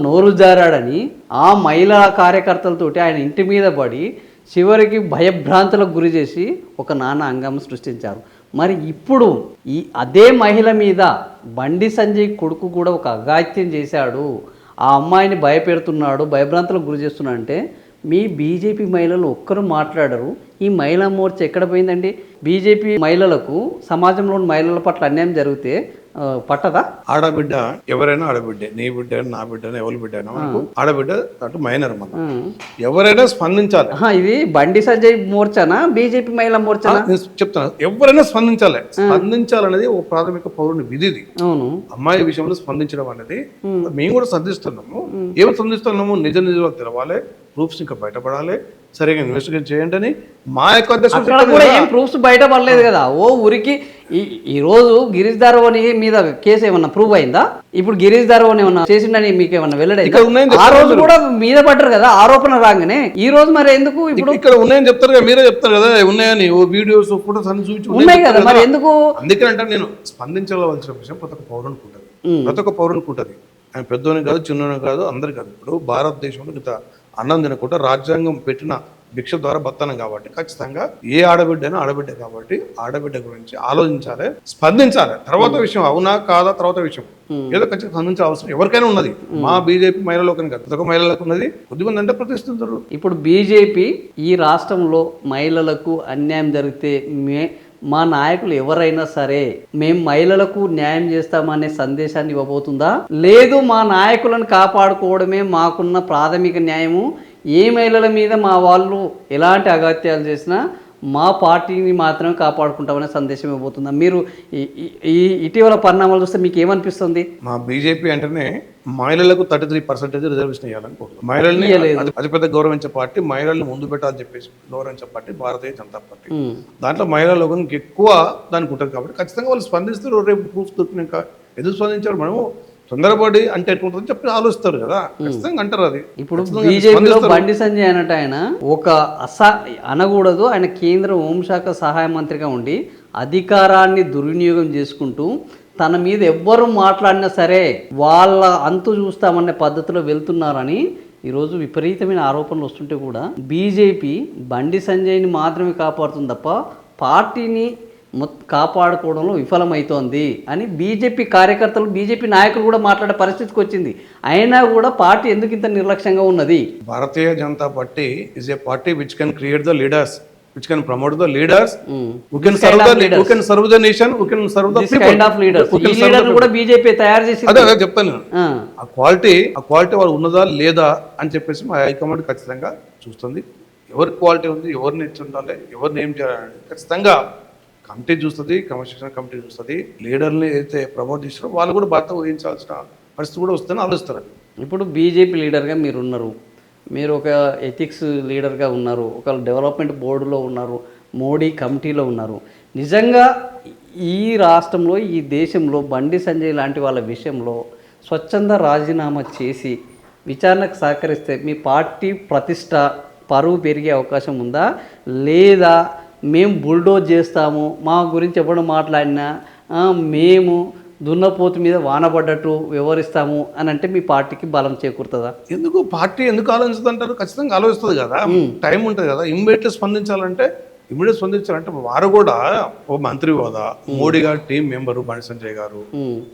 నోరు జారాడని ఆ మహిళా కార్యకర్తలతోటి ఆయన ఇంటి మీద పడి చివరికి భయభ్రాంతులకు గురి చేసి ఒక నానా హంగామా సృష్టించారు. మరి ఇప్పుడు ఈ అదే మహిళ మీద బండి సంజయ్ కొడుకు కూడా ఒక అఘాయిత్యం చేశాడు, ఆ అమ్మాయిని భయపెడుతున్నాడు, భయభ్రాంతులకు గురి చేస్తున్నాడు అంటే మీ బీజేపీ మహిళలు ఒక్కరు మాట్లాడరు. ఈ మహిళా మోర్చా ఎక్కడ పోయిందండి? బీజేపీ మహిళలకు, సమాజంలోని మహిళల పట్ల అన్యాయం జరిగితే పట్టదా? ఆడబిడ్డ ఎవరైనా ఆడబిడ్డే, నీ బిడ్డ, నా బిడ్డ, ఎవరి బిడ్డ అయినా ఆడబిడ్డ అటు మైనర్. మనం ఎవరైనా స్పందించాలి. ఇది బండి సంజయ్ మోర్చానా, బీజేపీ మహిళా మోర్చానా? చెప్తాను, ఎవరైనా స్పందించాలి. స్పందించాలనేది ఒక ప్రాథమిక పౌరుని విధిది. అవును, అమ్మాయి విషయంలో స్పందించడం అనేది మేము కూడా స్పందిస్తున్నాము. ఏమి స్పందిస్తున్నాము? నిజాలు తెలవాలి, ప్రూఫ్స్ ఇంకా బయటపడాలి, సరిగా ఇన్వెస్టిగేట్ చేయండి అని మా యొక్క ఏం ప్రూఫ్స్ బయటపడలేదు కదా. ఓ ఊరికి ఈ రోజు గిరీష్ దారవోని మీద కేసు ఏమన్నా ప్రూవ్ అయిందా? ఇప్పుడు గిరీష్ దారవోని ఏమన్నా చేసిండని మీకు ఏమన్నా వెల్లడైందా? ఆ రోజు కూడా మీద పడ్డారు కదా ఆరోపణ రాగానే. ఈ రోజు మరి ఎందుకు ఇప్పుడు ఇక్కడ ఉన్నాయని చెప్తారు కదా, మీరే చెప్తారు కదా ఉన్నాయని, వీడియోస్ ఫోటోస్ అన్ని చూపించి ఉన్నాయి కదా, మరి ఎందుకు? అందుకంటే నేను స్పందించవలసిన విషయం ప్రతి ఒక్క పౌరునికి ఉంటుంది, ప్రతి ఒక్క పౌరునికి ఉంటుంది. ఆయన పెద్దోని కాదు, చిన్నోని కాదు, అందరు కాదు. ఇప్పుడు భారతదేశంలో ఇంత అన్నం తినకుండా రాజ్యాంగం పెట్టిన భిక్ష ద్వారా బతనం కాబట్టి ఖచ్చితంగా ఏ ఆడబిడ్డైనా ఆడబిడ్డ కాబట్టి ఆడబిడ్డ గురించి ఆలోచించాలి, స్పందించాలి. తర్వాత విషయం అవునా కాదా తర్వాత విషయం, ఏదో ఖచ్చితంగా స్పందించాల్సిన అవసరం ఎవరికైనా ఉన్నది. మా బీజేపీ మహిళలకు కాదు, ప్రతి ఒక్క మహిళలకు ఉన్నది. కొద్దిమంది అంటే ప్రతిష్ఠిస్తారు. ఇప్పుడు బీజేపీ ఈ రాష్ట్రంలో మహిళలకు అన్యాయం జరిగితే మా నాయకులు ఎవరైనా సరే మేము మహిళలకు న్యాయం చేస్తామనే సందేశాన్ని ఇవ్వబోతుందా? లేదు, మా నాయకులను కాపాడుకోవడమే మాకున్న ప్రాథమిక న్యాయము, ఏ మహిళల మీద మా వాళ్ళు ఎలాంటి అగత్యాలు చేసినా మా పార్టీని మాత్రమే కాపాడుకుంటామనే సందేశం ఇవ్వబోతుందా? మీరు ఈ ఇటీవల పరిణామాలు చూస్తే మీకు ఏమనిపిస్తుంది? మా బీజేపీ అంటేనే మహిళలకు 33% రిజర్వేషన్ ఇవ్వాలనుకుంటున్నాం. మహిళల్ని అతిపెద్ద గౌరవించే పార్టీ, మహిళల్ని ముందు పెట్టాలని చెప్పేసి గౌరవించే పార్టీ భారతీయ జనతా పార్టీ. దాంట్లో మహిళా లోకానికి ఎక్కువ దానికి ఉంటుంది కాబట్టి ఖచ్చితంగా వాళ్ళు స్పందిస్తారు. రేపు ప్రూఫ్ దొరికినాక ఎందుకు స్పందించారు, మనము తొందరపడి అంటే ఎట్లుంటుందని చెప్పి ఆలోచిస్తారు కదా, ఖచ్చితంగా అంటారు. అది ఇప్పుడు బీజేపీలో బండి సంజయ్ అన్నట్టు ఆయన ఒక అనకూడదు, ఆయన కేంద్ర హోంశాఖ సహాయ మంత్రిగా ఉండి అధికారాన్ని దుర్వినియోగం చేసుకుంటూ తన మీద ఎవ్వరు మాట్లాడినా సరే వాళ్ళ అంతు చూస్తామనే పద్ధతిలో వెళ్తున్నారని ఈరోజు విపరీతమైన ఆరోపణలు వస్తుంటే కూడా బీజేపీ బండి సంజయ్ని మాత్రమే కాపాడుతుంది తప్ప పార్టీని కాపాడుకోవడంలో విఫలమవుతోంది అని బీజేపీ కార్యకర్తలు, బీజేపీ నాయకులు కూడా మాట్లాడే పరిస్థితికి వచ్చింది. అయినా కూడా పార్టీ ఎందుకు ఇంత నిర్లక్ష్యంగా ఉన్నది? Bharatiya Janata party is a party which can create the leaders, which can promote the leaders, who can serve the nation, who can serve the people. Kind of leaders. ఈ లీడర్లు కూడా బీజేపీ తయారు చేసింది. అదే చెప్తాను నేను. ఆ క్వాలిటీ వాళ్ళు ఉన్నదా లేదా అని చెప్పేసి మా హైకమాండ్ ఖచ్చితంగా చూస్తుంది. ఎవరి క్వాలిటీ ఉంది, ఎవరిని ఇచ్చి ఉండాలి, ఎవరిని ఏం చేయాలని ఖచ్చితంగా కమిటీ చూస్తుంది, క్రమశిక్షణ కమిటీ చూస్తుంది. లీడర్ని అయితే ప్రమోట్ చేస్తారో వాళ్ళు కూడా బాధ్యత వహించాల్సిన పరిస్థితి కూడా వస్తుందని ఆలోచిస్తారు. ఇప్పుడు బీజేపీ లీడర్గా మీరు ఉన్నారు, మీరు ఒక ఎథిక్స్ లీడర్గా ఉన్నారు, ఒక డెవలప్మెంట్ బోర్డులో ఉన్నారు, మోడీ కమిటీలో ఉన్నారు. నిజంగా ఈ రాష్ట్రంలో, ఈ దేశంలో బండి సంజయ్ లాంటి వాళ్ళ విషయంలో స్వచ్ఛంద రాజీనామా చేసి విచారణకు సహకరిస్తే మీ పార్టీ ప్రతిష్ట, పరువు పెరిగే అవకాశం ఉందా? లేదా మేము బుల్డోజ్ చేస్తాము, మా గురించి ఎవరు మాట్లాడినా మేము దున్నపోతు మీద వానపడ్డట్టు వ్యవహరిస్తాము అని అంటే మీ పార్టీకి బలం చేకూరుతుందా? ఎందుకు పార్టీ ఎందుకు ఆలోచిస్తుంది అంటారు? ఖచ్చితంగా ఆలోచిస్తుంది కదా, టైం ఉంటుంది కదా. ఇమ్మీడియట్ స్పందించాలంటే వారు కూడా ఓ మంత్రి హోదా, మోడీ గారు టీం మెంబరు బండి సంజయ్ గారు,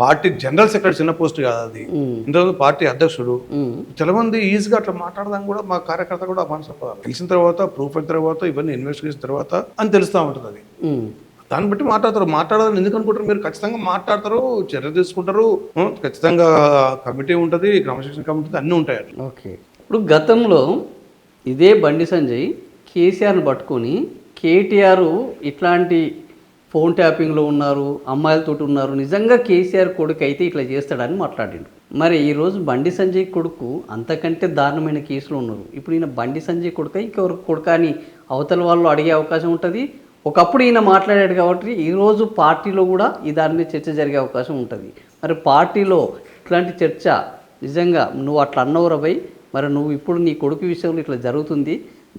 పార్టీ జనరల్ సెక్రటరీ, చిన్న పోస్ట్ కాదు అది, ఇంతకుముందు పార్టీ అధ్యక్షుడు. చాలా మంది ఈజీగా అట్లా మాట్లాడదాం కూడా మా కార్యకర్త కూడా మనసు తెలిసిన తర్వాత, ప్రూఫ్ అయిన తర్వాత, ఇవన్నీ ఇన్వెస్టిగేషన్ తర్వాత అని తెలుస్తూ ఉంటుంది. అది దాన్ని బట్టి మాట్లాడాలని ఎందుకు అనుకుంటారు మీరు? ఖచ్చితంగా మాట్లాడతారు, చర్య తీసుకుంటారు, ఖచ్చితంగా కమిటీ ఉంటుంది, క్రమశిక్షణ కమిటీ అన్నీ ఉంటాయి. ఓకే, ఇప్పుడు గతంలో ఇదే బండి సంజయ్ కేసీఆర్ని పట్టుకొని కేటీఆర్ ఇట్లాంటి ఫోన్ ట్యాపింగ్లో ఉన్నారు, అమ్మాయిలతోటి ఉన్నారు, నిజంగా కేసీఆర్ కొడుకు అయితే ఇట్లా చేస్తాడని మాట్లాడిండు. మరి ఈరోజు బండి సంజయ్ కొడుకు అంతకంటే దారుణమైన కేసులో ఉన్నారు. ఇప్పుడు ఈయన బండి సంజయ్ కొడుక ఇంకెవరు కొడుక అని అవతల వాళ్ళు అడిగే అవకాశం ఉంటుంది. ఒకప్పుడు ఈయన మాట్లాడాడు కాబట్టి ఈరోజు పార్టీలో కూడా ఈ దాని మీద చర్చ జరిగే అవకాశం ఉంటుంది. మరి పార్టీలో ఇట్లాంటి చర్చ నిజంగా నువ్వు అట్లా అన్నవరపై మరి నువ్వు ఇప్పుడు నీ కొడుకు విషయంలో ఇట్లా జరుగుతుంది,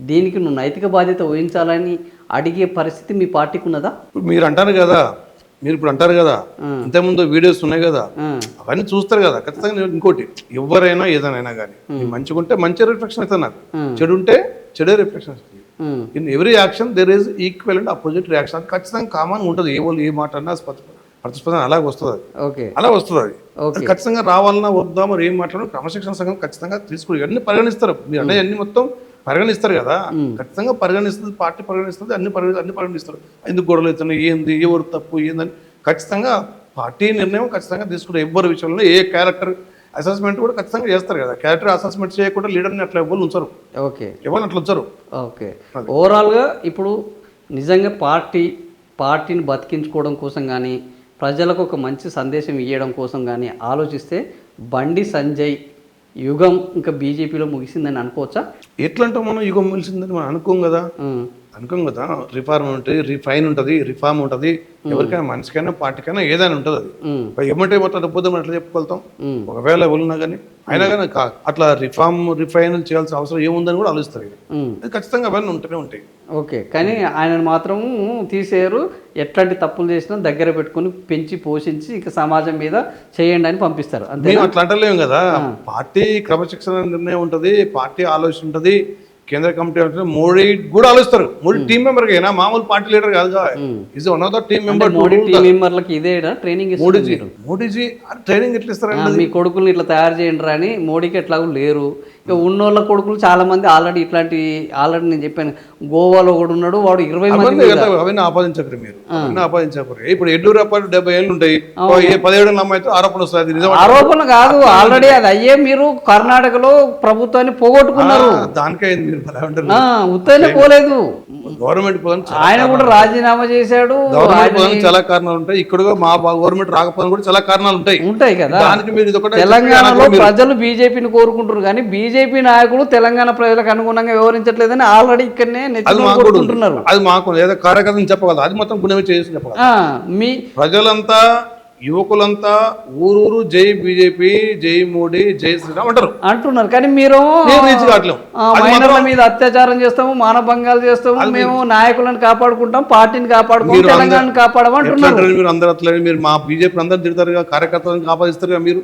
దీనికి నువ్వు నైతిక బాధ్యత వహించాలని అడిగే పరిస్థితి మీ పార్టీకి ఉన్నదా? మీరు ఇప్పుడు అంటారు కదా ఇంతకుముందు వీడియోస్ ఉన్నాయి కదా, అవన్నీ చూస్తారు కదా. ఖచ్చితంగా ఇంకోటి, ఎవరైనా ఏదైనా కానీ మంచిగా ఉంటే మంచి రిఫ్లెక్షన్ అవుతుంది, నాకు చెడు ఉంటే చెడే రిఫ్లెక్షన్ వస్తుంది. In every action there is equal and opposite reaction. అది ఖచ్చితంగా కామన్ ఉంటుంది. ఏ వాళ్ళు ఏ మాట అన్నా ప్రతిస్పందన అలాగే వస్తుంది. అది అలా వస్తుంది. అది ఖచ్చితంగా రావాలన్నా వద్దా, మరి ఏం మాట్లాడడం క్రమశిక్షణ సంఘం ఖచ్చితంగా తీసుకుని అన్ని పరిగణిస్తారు. మీరు అంటే అన్ని మొత్తం పరిగణిస్తారు కదా, ఖచ్చితంగా పరిగణిస్తుంది, పార్టీ పరిగణిస్తుంది, అన్ని పరిగణిస్తారు. ఎందుకు గొడవలు అవుతున్నాయి, ఏంది, ఎవరు తప్పు ఏందని ఖచ్చితంగా పార్టీ నిర్ణయం ఖచ్చితంగా తీసుకుంటారు. ఎవరి విషయంలో ఏ క్యారెక్టర్ అసెస్మెంట్ కూడా ఖచ్చితంగా చేస్తారు కదా. క్యారెక్టర్ అసెస్మెంట్ చేయకుండా లీడర్ని అట్లా ఎవరు ఉంచరు. ఎవరు అట్లా ఉంచరు. ఓవరాల్గా ఇప్పుడు నిజంగా పార్టీని బతికించుకోవడం కోసం కానీ, ప్రజలకు ఒక మంచి సందేశం ఇవ్వడం కోసం కానీ ఆలోచిస్తే బండి సంజయ్ యుగం ఇంకా బీజేపీలో ముగిసిందని అనుకోవచ్చా? ఎట్లంటే మనం యుగం ముగిసిందని మనం అనుకోం కదా. రిఫార్మ్ ఉంటుంది, రిఫైన్ ఉంటుంది, రిఫార్మ్ ఉంటుంది. ఎవరికైనా మనిషికైనా పార్టీకైనా ఏదైనా ఉంటుంది. అది ఏమంటే మొత్తం పోతే అట్లా చెప్పుకోగలుగుతాం. ఒకవేళ ఎవరున్నా కానీ అయినా కానీ అట్లా రిఫైన్ చేయాల్సిన అవసరం ఏముందని కూడా ఆలోచిస్తారు. అది ఖచ్చితంగా అవన్నీ ఉంటూనే ఉంటాయి. ఓకే, కానీ ఆయన మాత్రం తీసేయరు. ఎట్లాంటి తప్పులు చేసినా దగ్గర పెట్టుకుని పెంచి పోషించి ఇక సమాజం మీద చేయండి అని పంపిస్తారు. అంతే, అట్లా అంటలేము కదా. పార్టీ క్రమశిక్షణ నిర్ణయం ఉంటుంది, పార్టీ ఆలోచన ఉంటుంది, కేంద్ర కమిటీ అంటే మోడీ కూడా ఆలోచిస్తారు. మోడీ టీం మెంబర్ అయినా మామూలు పార్టీ లీడర్ కాదు. Is one of the team member. మెంబర్లకి ఇదే ట్రైనింగ్ మోడీజీ ట్రైనింగ్ ఎట్లా ఇస్తారు? మీ కొడుకులు ఇట్లా తయారు చేయండి అని మోడీకి ఎట్లాగూ లేరు. ఇక ఉన్నోళ్ళ కొడుకులు చాలా మంది ఆల్రెడీ నేను చెప్పాను, గోవాలో కూడా ఉన్నాడు, వాడు 20 మంది. అవన్నీ ఆపాదించకరు మీరు, ఆపాదించకరు. ఇప్పుడు 70 ఏళ్ళు ఉంటాయి, 17 అమ్మాయితో ఆరోపణ వస్తుంది. ఆరోపణ కాదు, ఆల్రెడీ అది అయ్యే మీరు కర్ణాటకలో ప్రభుత్వాన్ని పోగొట్టుకున్నారు. దానికైంది మీరు ఉత్తైనా పోలేదు. గవర్నమెంట్ ఆయన కూడా రాజీనామా చేశాడు. చాలా కారణాలు ఉంటాయి. ఇక్కడ మా గవర్నమెంట్ రాకపోవడం కూడా చాలా కారణాలు ఉంటాయి కదా. దానికి మీరు తెలంగాణలో ప్రజలు బీజేపీని కోరుకుంటారు కానీ బీజేపీ నాయకులు తెలంగాణ ప్రజలకు అనుగుణంగా వ్యవహరించట్లేదని ఆల్రెడీ ఇక్కడనే కోరుకుంటున్నారు. అది మాకు ఏదో కార్యకర్తలు చెప్పగలదు, అది మొత్తం గుణమే చేసి చెప్పగలదు. మీ ప్రజలంతా యువకులంతా ఊరూరు జై బీజేపీ, జై మోడీ, జై శ్రీరామ్ అంటున్నారు కానీ మీరు మైనర్ల మీద అత్యాచారం చేస్తాము, మానభంగాలు చేస్తాము, మేము నాయకులను కాపాడుకుంటాం, పార్టీని కాపాడుకుంటాం, తెలంగాణను కాపాడమంటున్నారు. మీరు అందరూ అట్లా మీరు మా బీజేపీ అందరూ తిడతారు, కార్యకర్తలను కాపాదిస్తారు. మీరు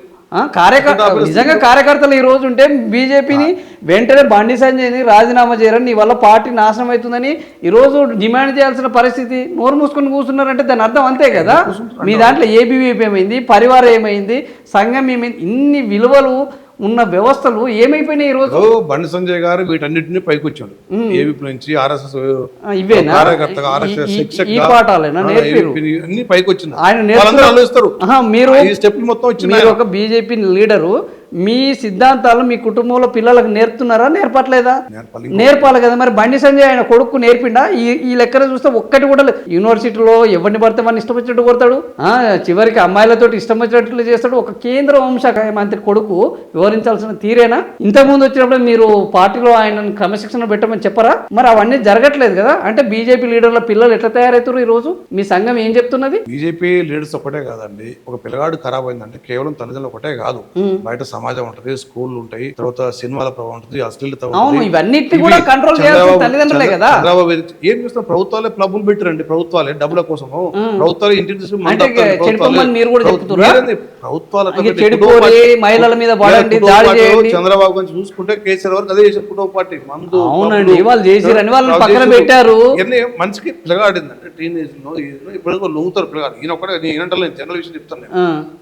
నిజంగా కార్యకర్తలు ఈ రోజు ఉంటే బీజేపీని వెంటనే బండి సంజయ్ని రాజీనామా చేయరని, నీ వల్ల పార్టీ నాశనం అవుతుందని ఈ రోజు డిమాండ్ చేయాల్సిన పరిస్థితి. నోరు మూసుకొని కూర్చున్నారంటే దాని అర్థం అంతే కదా. మీ దాంట్లో ఏబీవీపీ ఏమైంది, పరివారం ఏమైంది, సంఘం ఏమైంది, ఇన్ని విలువలు ఉన్న వ్యవస్థలు ఏమైపోయినాయి ఈ రోజు. బండి సంజయ్ గారు వీటన్నిటిని పైకొచ్చాడు. ఏబీపీ నుంచి ఆర్ఎస్ఎస్ ఇవేనా ఈ పాఠాలేనా నేర్పారు అన్ని పైకొచ్చింది. ఆయన మీరు ఒక బీజేపీ లీడరు, మీ సిద్ధాంతాలు మీ కుటుంబంలో పిల్లలకు నేర్పుతున్నారా, నేర్పట్లేదా? నేర్పాలి కదా. మరి బండి సంజయ్ ఆయన కొడుకు నేర్పిండా? ఈ లెక్కన చూస్తే ఒక్కటి కూడా యూనివర్సిటీలో ఎవరిని పడితే మన ఇష్టం వచ్చినట్టు కొడతాడు, చివరికి అమ్మాయిలతో ఇష్టం వచ్చినట్లు చేస్తాడు. ఒక కేంద్ర హోంశాఖ మంత్రి కొడుకు వివరించాల్సిన తీరేనా? ఇంతకుముందు వచ్చినప్పుడు మీరు పార్టీలో ఆయనను క్రమశిక్షణ పెట్టమని చెప్పరా? మరి అవన్నీ జరగట్లేదు కదా. అంటే బీజేపీ లీడర్ల పిల్లలు ఎట్లా తయారవుతారు ఈ రోజు? మీ సంఘం ఏం చెప్తున్నది? బీజేపీ లీడర్స్ ఒకటే కాదండి, ఒక పిల్లగాడు ఖరాబ్ అయిందంటే కేవలం తల్లిదండ్రులు ఒకటే కాదు, బయట సమాజం ఉంటది, స్కూల్ ఉంటాయి, తర్వాత సినిమాల ప్రభావం ఉంటుంది, అశ్లీలత ఏం చేస్తున్నా ప్రభుత్వాలే క్లబ్బులు పెట్టారండి. ప్రభుత్వాలే డబ్బుల కోసము, ప్రభుత్వాలు ఇంటి చంద్రబాబు గురించి చూసుకుంటే కేసీఆర్ వరకు అదే చేశారు. కుటుంబ పార్టీ మందు పెట్టారు. మనిషికి పిల్లగాడిందంటే టీనేజ్ లో ఇప్పుడు లొంగుతారు పిల్లగాడు. ఈయన ఒకటే నేను జనరల్ విషయం చెప్తాను.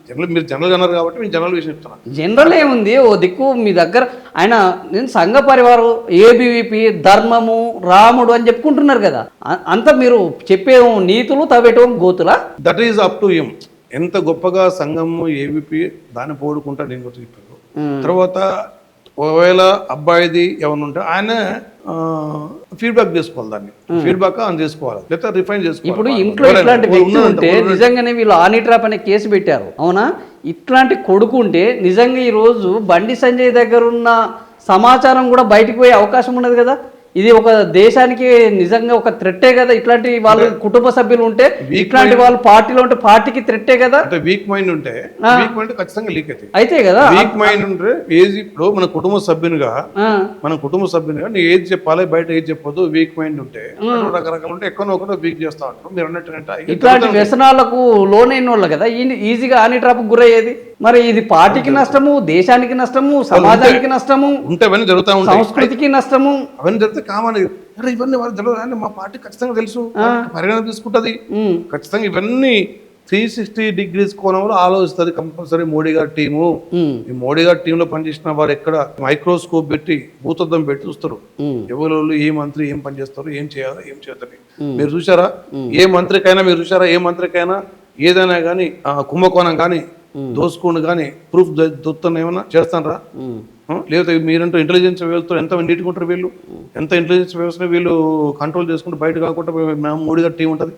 జనరల్ మీరు జనరల్ అన్నారు కాబట్టి నేను జనరల్ విషయం చెప్తాను. జనరల్ ఏముంది, ఓ దిక్కు మీ దగ్గర ఆయన నేను సంఘ పరివారం, ఏబీవీపీ, ధర్మము, రాముడు అని చెప్పుకుంటున్నారు కదా. అంత మీరు చెప్పే నీతులు తవ్వేటం గోతులా? That is up to him. ఎంత గొప్పగా సంఘము ఏబీపీ దాన్ని పోడుకుంటా నేను గుర్తు చెప్పాను. తర్వాత ఒకవేళ అబ్బాయిది ఏమన్నా ఉంటే ఆయన ఫీడ్బ్యాక్ చేసుకోవాలి, దాన్ని ఫీడ్బ్యాక్ ఆన్ చేసుకోవాలి, లేదా రిఫైన్ చేసుకోవాలి. ఇప్పుడు ఇంట్లో ఇట్లాంటి వ్యక్తి ఉంటే నిజంగానే వీళ్ళు ఆనీ ట్రాప్ అనే కేసు పెట్టారు అవునా? ఇట్లాంటి కొడుకు ఉంటే నిజంగా ఈ రోజు బండి సంజయ్ దగ్గర ఉన్న సమాచారం కూడా బయటకు పోయే అవకాశం ఉన్నది కదా. ఇది ఒక దేశానికి నిజంగా ఒక థ్రెట్టే కదా. ఇట్లాంటి వాళ్ళు కుటుంబ సభ్యులు ఉంటే, ఇట్లాంటి వాళ్ళు పార్టీలో ఉంటే పార్టీకి థ్రెట్టే కదా. వీక్ మైండ్ ఉంటే ఖచ్చితంగా లీక్ అయితే కదా. వీక్ మైండ్ ఉంటే ఏజ్ ఇప్పుడు మన కుటుంబ సభ్యునిగా నీ ఏది చెప్పాలి, బయట ఏది చెప్పొద్దు. వీక్ మైండ్ ఉంటే రకరకాలు ఉంటే ఎక్కడో ఒకటి వీక్ చేస్తా ఉంటారు. మీరు అన్నట్టు ఇట్లాంటి వ్యసనాలకు లోనైన వాళ్ళు కదా ఈజీగా ఆనీ ట్రాప్ గురయ్యేది. మరి ఇది పార్టీకి నష్టము, దేశానికి నష్టము, సమాజానికి నష్టము, జరుగుతా ఉంటాయి, సంస్కృతికి నష్టము. అవన్నీ జరిగితే కామన్. ఇవన్నీ వాళ్ళు తెలియదు, మా పార్టీ ఖచ్చితంగా తెలుసు, పరిగణన తీసుకుంటది. ఖచ్చితంగా ఇవన్నీ 360 degrees కోణంలో ఆలోచిస్తుంది కంపల్సరీ. మోడీ గారి టీము, ఈ మోడీ గారి టీంలో పనిచేసిన వారు ఎక్కడ మైక్రోస్కోప్ పెట్టి భూతద్దం పెట్టి చూస్తారు ఎవరు ఏ మంత్రి ఏం పని చేస్తారు, ఏం చేయాలి, ఏం చేయాలని. మీరు చూసారా? ఏ మంత్రికైనా ఏదైనా కానీ కుంభకోణం కానీ దోసుకోండి కానీ ప్రూఫ్ దొరుకుతాను ఏమన్నా చేస్తానరా? లేకపోతే మీరంటూ ఇంటెలిజెన్స్ వ్యవస్థ ఎంత నీట్గా ఉంటారు వీళ్ళు, ఎంత ఇంటెలిజెన్స్ వ్యవస్థ వీళ్ళు కంట్రోల్ చేసుకుంటూ బయట కాకుండా మోడీ గారి టీం ఉంటుంది.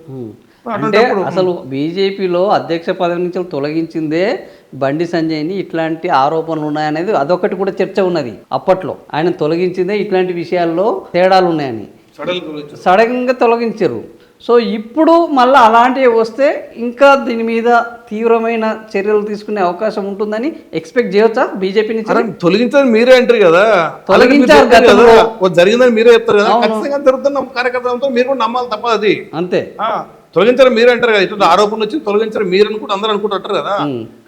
అంటే అసలు బీజేపీలో అధ్యక్ష పదవి నుంచి తొలగించిందే బండి సంజయ్ని. ఇట్లాంటి ఆరోపణలు ఉన్నాయనేది అదొకటి కూడా చర్చ ఉన్నది అప్పట్లో. ఆయన తొలగించిందే ఇట్లాంటి విషయాల్లో తేడాలు ఉన్నాయని సడన్గా తొలగించారు. సో ఇప్పుడు మళ్ళీ అలాంటివి వస్తే ఇంకా దీని మీద తీవ్రమైన చర్యలు తీసుకునే అవకాశం ఉంటుందని ఎక్స్పెక్ట్ చేయొచ్చా బీజేపీ నుంచి? తొలగించాలని మీరే అంటారు కదా, తొలగించారు జరిగిందని మీరే చెప్తారు కదా. ఖచ్చితంగా జరుగుతున్న కార్యకర్తలతో మీరు కూడా నమ్మాలి తప్పదు. అది అంతే. తొలగించారు మీరే అంటారు కదా, ఇటువంటి ఆరోపణలు వచ్చి తొలగించారు మీరు అనుకుంటే అందరూ అనుకుంటారు కదా.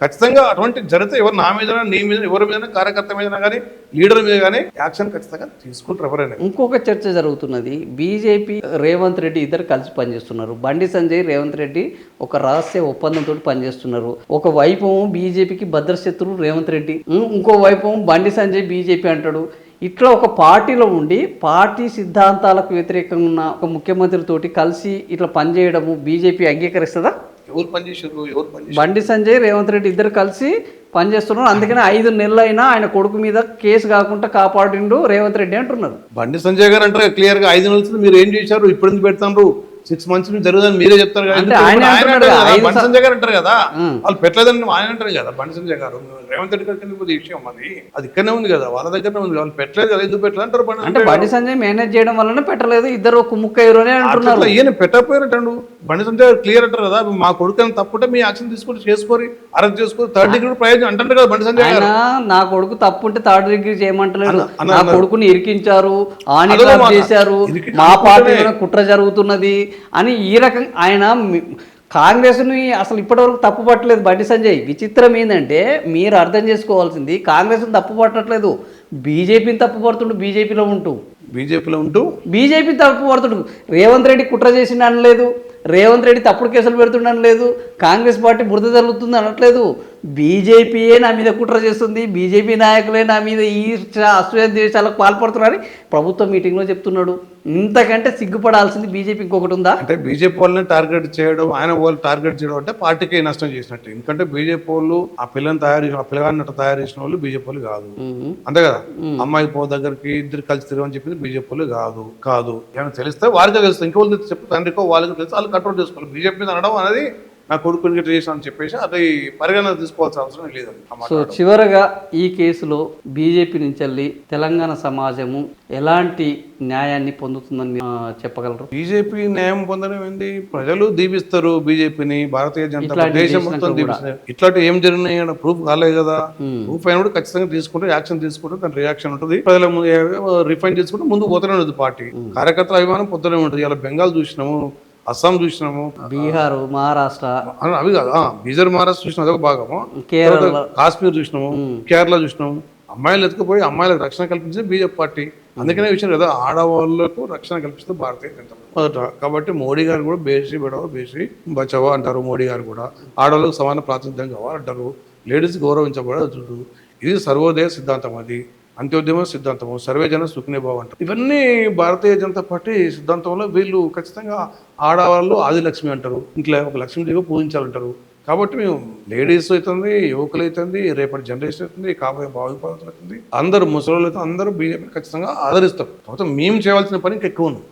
ఖచ్చితంగా అటువంటి జరిగితే ఎవరు నా మీద, నీ మీద, ఎవరి మీద, కార్యకర్త మీద కానీ లీడర్ మీద కానీ యాక్షన్ ఖచ్చితంగా తీసుకుంటారు ఎవరైనా. ఇంకొక చర్చ జరుగుతున్నది, బీజేపీ రేవంత్ రెడ్డి ఇద్దరు కలిసి పనిచేస్తున్నారు. బండి సంజయ్ రేవంత్ రెడ్డి ఒక రహస్య ఒప్పందంతో పనిచేస్తున్నారు. ఒక వైపు బీజేపీకి భద్రశత్రువు రేవంత్ రెడ్డి, ఇంకో వైపు బండి సంజయ్ బీజేపీ అంటాడు. ఇట్లా ఒక పార్టీలో ఉండి పార్టీ సిద్ధాంతాలకు వ్యతిరేకంగా ఉన్న ఒక ముఖ్యమంత్రితోటి కలిసి ఇట్లా పనిచేయడము బీజేపీ అంగీకరిస్తుందా? ఎవరు పనిచేసారు? బండి సంజయ్ రేవంత్ రెడ్డి ఇద్దరు కలిసి పనిచేస్తున్నారు. అందుకని 5 నెలలైనా ఆయన కొడుకు మీద కేసు కాకుండా కాపాడిండు రేవంత్ రెడ్డి అంటున్నారు. బండి సంజయ్ గారు అంటారు క్లియర్ గా 5 నెలలు మీరు ఏం చేశారు, ఇప్పుడు ఎందుకు పెడతారు, 6 months నుంచి జరుగుదని మీరే చెప్తారు కదా. అంటే ఆయన అంటున్నాడు కదా, బండి సంజయ్ గారు అంటారు కదా, వాళ్ళు పెట్టలేదని ఆయన అంటారు కదా. బండి సంజయ్ గారు రేవంత్ రెడ్డి గారికి విషయం అది ఇక్కడనే ఉంది కదా, వాళ్ళ దగ్గరనే ఉంది. వాళ్ళు పెట్టలేదు కదా, ఎందుకు పెట్టలేదు అంటారు. అంటే బండి సంజయ్ మేనేజ్ చేయడం వల్లనే పెట్టలేదు, ఇద్దరు కుమ్ముక్కయ్యారు అని అంటున్నారు. ఈయన పెట్టకపోయినట్టు బండి సంజయ్ క్లియర్ అంటారు కదా, మా కొడుకు తప్పుంటే మీ యాక్షన్ తీసుకుంటే చేసుకోరి, అరెస్ట్ చేసుకోరి, 3rd degree ప్రయోజనం అంటారు కదా బండి సంజయ్ గారు. నా కొడుకు తప్పుంటే 3rd degree చేయమంటలేదు, నా కొడుకుని ఇరికించారు, చేశారు, మా పార్టీలో కుట్ర జరుగుతున్నది అని ఈ రకంగా ఆయన కాంగ్రెస్ని అసలు ఇప్పటివరకు తప్పు పట్టలేదు బండి సంజయ్. విచిత్రం ఏంటంటే మీరు అర్థం చేసుకోవాల్సింది, కాంగ్రెస్ని తప్పు పట్టట్లేదు, బీజేపీని తప్పు పడుతుండు. బీజేపీలో ఉంటూ బీజేపీని తప్పు పడుతుండు. రేవంత్ రెడ్డి కుట్ర చేసిండు అనలేదు, రేవంత్ రెడ్డి తప్పుడు కేసులు పెడుతుండని లేదు, కాంగ్రెస్ పార్టీ బురద జరుగుతుంది అనట్లేదు. బీజేపీయే నా మీద కుట్ర చేస్తుంది, బీజేపీ నాయకులే నా మీద ఈ అసూయ ద్వేషాలకు పాల్పడుతున్నారని ప్రభుత్వం మీటింగ్లో చెప్తున్నాడు. ఇంతకంటే సిగ్గుపడాల్సింది బీజేపీ ఇంకొకటి ఉందా? అంటే బీజేపీ వాళ్ళని టార్గెట్ చేయడం, ఆయన వాళ్ళు టార్గెట్ చేయడం అంటే పార్టీకి నష్టం చేసినట్టు. ఎందుకంటే బీజేపీ వాళ్ళు ఆ పిల్లని తయారు చేసిన వాళ్ళు బీజేపీ వాళ్ళు కాదు, అంతే కదా. అమ్మాయి పో దగ్గరికి ఇద్దరు కలిసి తిరగని చెప్పింది బీజేపీ వాళ్ళు కాదు. ఏమైనా తెలిస్తే వారికే తెలుస్తుంది, ఇంకో చెప్పి తండ్రికో వాళ్ళకి తెలిస్తే వాళ్ళు కంట్రోల్ చేసుకోవాలి. బీజేపీ మీద అనడం అనేది నా కొడుకుని చేసిన అని చెప్పేసి అది పరిగణన తీసుకోవాల్సిన అవసరం లేదు. సో చివరగా ఈ కేసులో బీజేపీ నుంచి వెళ్ళి తెలంగాణ సమాజము ఎలాంటి న్యాయాన్ని పొందుతుందని చెప్పగలరు? బీజేపీ న్యాయం పొందడం ఏంది, ప్రజలు దీపిస్తారు బీజేపీని, భారతీయ జనతా పార్టీ దేశం మొత్తం దీపిస్తారు. ఇట్లాంటి ఏం జరిగినాయి అన్న ప్రూఫ్ కాలేదు కదా. ప్రూఫ్ అయినప్పుడు ఖచ్చితంగా తీసుకుంటే యాక్షన్ తీసుకుంటే దాని రియాక్షన్ ఉంటుంది, ప్రజల రిఫైన్ చేసుకుంటే ముందుకు పోతూనే ఉంటుంది పార్టీ. కార్యకర్తల అభిమానం పొద్దునే ఉంటుంది. ఇలా బెంగాల్ చూసినాము, అస్సాం చూసినాము, బీహార్, మహారాష్ట్ర అవి కాదు, బీజర్ మహారాష్ట్ర చూసినాం అదొక భాగము, కాశ్మీర్ చూసినాము, కేరళ చూసినాము. అమ్మాయిలు ఎత్తుకుపోయి అమ్మాయిలకు రక్షణ కల్పించింది బీజేపీ పార్టీ. అందుకనే విషయం కదా, ఆడవాళ్లకు రక్షణ కల్పిస్తుంది భారతీయ జనతా పార్టీ మొదట. కాబట్టి మోడీ గారు కూడా బేసి బచావో అంటారు. మోడీ గారు కూడా ఆడవాళ్ళకు సమాన ప్రాతినిధ్యం కావాలంటారు, లేడీస్ గౌరవించబడదు. ఇది సర్వోదయ సిద్ధాంతం, అది అంత్యోద్యమ సిద్ధాంతము, సర్వేజన సుఖినే భావం అంటారు. ఇవన్నీ భారతీయ జనతా పార్టీ సిద్ధాంతంలో వీళ్ళు ఖచ్చితంగా ఆడవాళ్ళు ఆదిలక్ష్మి అంటారు, ఇంట్లో ఒక లక్ష్మీదేవి పూజించాలంటారు. కాబట్టి మేము లేడీస్ అవుతుంది, యువకులు అవుతుంది, రేపటి జనరేషన్ అవుతుంది, కాబోయే భావిపాలకులు అవుతుంది, అందరూ ముసలి అయితే అందరూ బీజేపీ ఖచ్చితంగా ఆదరిస్తారు. కాకపోతే మేము చేయాల్సిన పని ఇంకా ఎక్కువ ఉంది,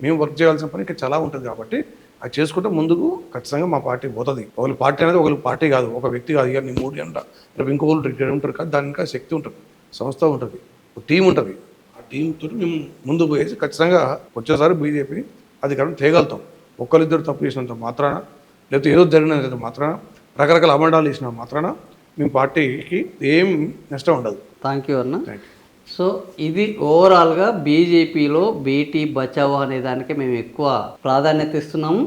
మేము వర్క్ చేయాల్సిన పని ఇంకా చాలా ఉంటుంది. కాబట్టి అది చేసుకుంటే ముందుకు ఖచ్చితంగా మా పార్టీ పోతుంది. ఒకరి పార్టీ అనేది ఒకరి పార్టీ కాదు, ఒక వ్యక్తి కాదు. ఇక నీ మూడు అంట రేపు ఇంకొకరు ఇక్కడ ఉంటారు కదా, దానికి ఇంకా శక్తి ఉంటుంది, సంస్థ ఉంటుంది, ఒక టీం ఉంటుంది. ఆ టీంతో మేము ముందుకు పోయేసి ఖచ్చితంగా వచ్చేసారి బీజేపీ అధికారం చేయగలుగుతాం. ఒక్కరిద్దరు తప్పు చేసినంత మాత్రాన, లేకపోతే ఏదో జరిగినంత మాత్రాన, రకరకాల అమండాలు చేసిన మాత్రాన మేము పార్టీకి ఏం నష్టం ఉండదు. థ్యాంక్ యూ అన్న. సో ఇది ఓవరాల్గా బీజేపీలో బేటీ బచావో అనే దానికి మేము ఎక్కువ ప్రాధాన్యత ఇస్తున్నాము.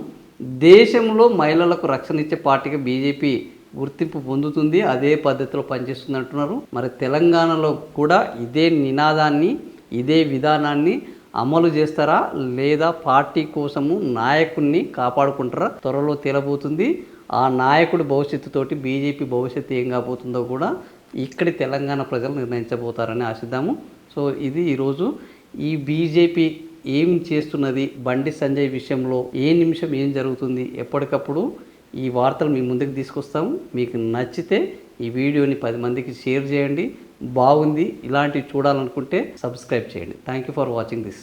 దేశంలో మహిళలకు రక్షణ ఇచ్చే పార్టీగా బీజేపీ గుర్తింపు పొందుతుంది, అదే పద్ధతిలో పనిచేస్తుంది అంటున్నారు. మరి తెలంగాణలో కూడా ఇదే నినాదాన్ని, ఇదే విధానాన్ని అమలు చేస్తారా లేదా పార్టీ కోసము నాయకుడిని కాపాడుకుంటారా త్వరలో తేలబోతుంది. ఆ నాయకుడి భవిష్యత్తుతోటి బీజేపీ భవిష్యత్తు ఏం కాబోతుందో కూడా ఇక్కడి తెలంగాణ ప్రజలు నిర్ణయించబోతారని ఆశిద్దాము. సో ఇది ఈరోజు ఈ బీజేపీ ఏం చేస్తున్నది, బండి సంజయ్ విషయంలో ఏ నిమిషం ఏం జరుగుతుంది, ఎప్పటికప్పుడు ఈ వార్తలు మీ ముందుకు తీసుకొస్తాము. మీకు నచ్చితే ఈ వీడియోని 10 మందికి షేర్ చేయండి. బాగుంది, ఇలాంటివి చూడాలనుకుంటే సబ్స్క్రైబ్ చేయండి. Thank you for watching this.